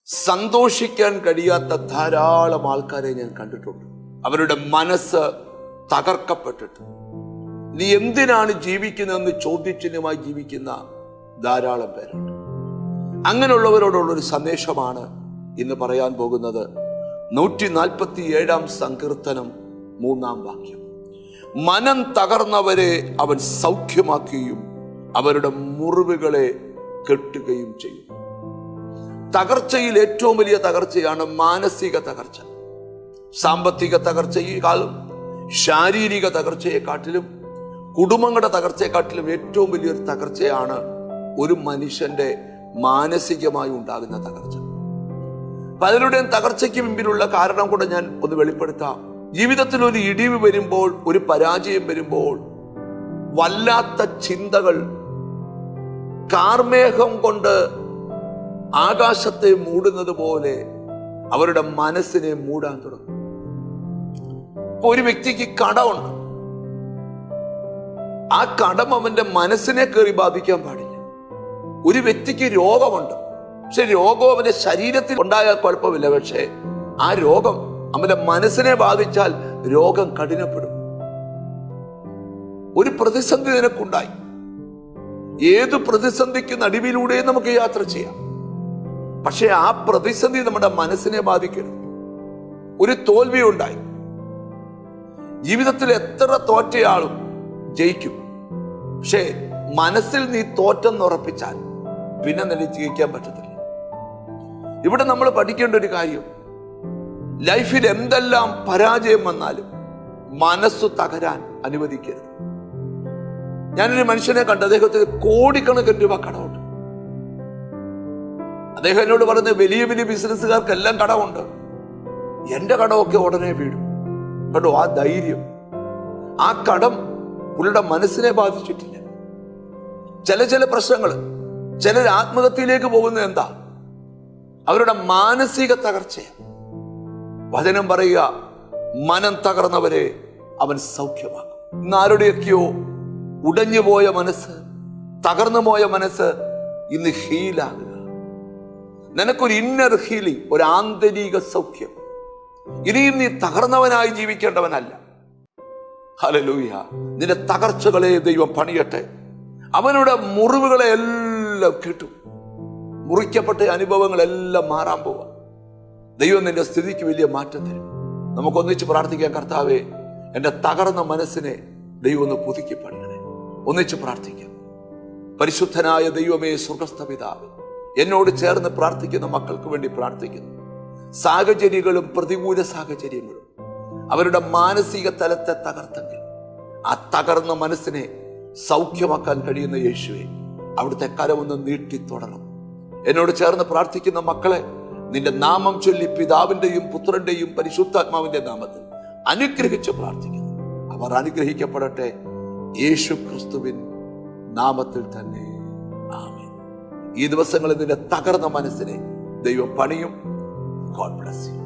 സന്തോഷിക്കാൻ കഴിയാത്ത ധാരാളം ആൾക്കാരെ ഞാൻ കണ്ടിട്ടുണ്ട്. അവരുടെ മനസ്സ് തകർക്കപ്പെട്ടിട്ട് നീ എന്തിനാണ് ജീവിക്കുന്നതെന്ന് ചോദ്യചിഹ്നമായി ജീവിക്കുന്ന ധാരാളം പേരുണ്ട്. അങ്ങനെയുള്ളവരോടുള്ളൊരു സന്ദേശമാണ് ഇന്ന് പറയാൻ പോകുന്നത്. 147 സങ്കീർത്തനം 3 വാക്യം. മനം തകർന്നവരെ അവൻ സൗഖ്യമാക്കുകയും അവരുടെ മുറിവുകളെ കെട്ടുകയും ചെയ്യും. തകർച്ചയിൽ ഏറ്റവും വലിയ തകർച്ചയാണ് മാനസിക തകർച്ച. സാമ്പത്തിക തകർച്ചയെക്കാളും ശാരീരിക തകർച്ചയെക്കാട്ടിലും കുടുംബങ്ങളുടെ തകർച്ചയെക്കാട്ടിലും ഏറ്റവും വലിയൊരു തകർച്ചയാണ് ഒരു മനുഷ്യന്റെ മാനസികമായി ഉണ്ടാകുന്ന തകർച്ച. പലരുടെയും തകർച്ചയ്ക്ക് മുമ്പിലുള്ള കാരണം കൂടെ ഞാൻ ഒന്ന് വെളിപ്പെടുത്താം. ജീവിതത്തിൽ ഒരു ഇടിവ് വരുമ്പോൾ, ഒരു പരാജയം വരുമ്പോൾ വല്ലാത്ത ചിന്തകൾ കാർമേഘം കൊണ്ട് ആകാശത്തെ മൂടുന്നത് പോലെ അവരുടെ മനസ്സിനെ മൂടാൻ തുടങ്ങും. ഒരു വ്യക്തിക്ക് കടമുണ്ട്. ആ കടം അവന്റെ മനസ്സിനെ കയറി ബാധിക്കാൻ പാടില്ല. ഒരു വ്യക്തിക്ക് രോഗമുണ്ട്. പക്ഷെ രോഗം അവന്റെ ശരീരത്തിൽ ഉണ്ടായാൽ കുഴപ്പമില്ല. പക്ഷെ ആ രോഗം അവന്റെ മനസ്സിനെ ബാധിച്ചാൽ രോഗം കഠിനപ്പെടും. ഒരു പ്രതിസന്ധി നിനക്കുണ്ടായി. ഏത് പ്രതിസന്ധിക്ക് നടുവിലൂടെ നമുക്ക് യാത്ര ചെയ്യാം. പക്ഷെ ആ പ്രതിസന്ധി നമ്മുടെ മനസ്സിനെ ബാധിക്കരുത്. ഒരു തോൽവി ഉണ്ടായി. ജീവിതത്തിൽ എത്ര തോറ്റയാളും ജയിക്കും. പക്ഷേ മനസ്സിൽ നീ തോറ്റെന്ന് ഉറപ്പിച്ചാൽ പിന്നെ നിനക്ക് ജയിക്കാൻ പറ്റത്തില്ല. ഇവിടെ നമ്മൾ പഠിക്കേണ്ട ഒരു കാര്യം, ലൈഫിൽ എന്തെല്ലാം പരാജയം വന്നാലും മനസ്സ് തകരാൻ അനുവദിക്കരുത്. ഞാനൊരു മനുഷ്യനെ കണ്ടു. അദ്ദേഹത്തിന് കോടിക്കണക്കിന് രൂപ കടമുണ്ട്. അദ്ദേഹം എന്നോട് പറഞ്ഞ വലിയ വലിയ ബിസിനസ്സുകാർക്കെല്ലാം കടമുണ്ട്. എന്റെ കടമൊക്കെ ഉടനെ വീടും. കണ്ടോ ആ ധൈര്യം. ആ കടം പുള്ളിയുടെ മനസ്സിനെ ബാധിച്ചിട്ടില്ല. ചില പ്രശ്നങ്ങൾ, ചിലർ ആത്മഹത്യയിലേക്ക് പോകുന്നത് എന്താ? അവരുടെ മാനസിക തകർച്ചയാണ്. വചനം പറയുക, മനം തകർന്നവരെ അവൻ സൗഖ്യമാക്കും. ഇന്ന് ആരുടെയൊക്കെയോ ഉടഞ്ഞുപോയ മനസ്സ്, തകർന്നു പോയ മനസ്സ് ഇന്ന് ഹീലാകുക. നിനക്കൊരു ഇന്നർ ഹീലിംഗ്, ഒരു ആന്തരിക സൗഖ്യം. ഇനിയും നീ തകർന്നവനായി ജീവിക്കേണ്ടവനല്ല. ഹല്ലേലൂയ. നിന്റെ തകർച്ചകളെ ദൈവം പണിയട്ടെ. അവനുടെ മുറിവുകളെ എല്ലാം കിട്ടും. മുറിക്കപ്പെട്ട അനുഭവങ്ങളെല്ലാം മാറാൻ പോവാ. ദൈവം നിന്റെ സ്ഥിതിക്ക് വലിയ മാറ്റം തരും. നമുക്കൊന്നിച്ച് പ്രാർത്ഥിക്കാം. കർത്താവേ, എന്റെ തകർന്ന മനസ്സിനെ ദൈവം ഒന്ന് പുതുക്കി പണിയണേ. ഒന്നിച്ച് പ്രാർത്ഥിക്കാം. പരിശുദ്ധനായ ദൈവമേ, സ്വർഗ്ഗസ്ഥ പിതാവേ, എന്നോട് ചേർന്ന് പ്രാർത്ഥിക്കുന്ന മക്കൾക്ക് വേണ്ടി പ്രാർത്ഥിക്കുന്നു. സാഹചര്യങ്ങളും പ്രതികൂല സാഹചര്യങ്ങളും അവരുടെ മാനസിക തലത്തെ തകർത്തെങ്കിൽ ആ തകർന്ന മനസ്സിനെ സൗഖ്യമാക്കാൻ കഴിയുന്ന യേശുവേ, അവിടുത്തെ കരമൊന്ന് നീട്ടി തുടരണം. എന്നോട് ചേർന്ന് പ്രാർത്ഥിക്കുന്ന മക്കളെ നിന്റെ നാമം ചൊല്ലി പിതാവിന്റെയും പുത്രന്റെയും പരിശുദ്ധാത്മാവിന്റെ നാമത്തിൽ അനുഗ്രഹിച്ച് പ്രാർത്ഥിക്കുന്നു. അവർ അനുഗ്രഹിക്കപ്പെടട്ടെ യേശു ക്രിസ്തുവിൻ നാമത്തിൽ തന്നെ. ആമേൻ. ഈ ദിവസങ്ങളിൽ നിന്റെ തകർന്ന മനസ്സിനെ ദൈവം പണിയും. God bless you.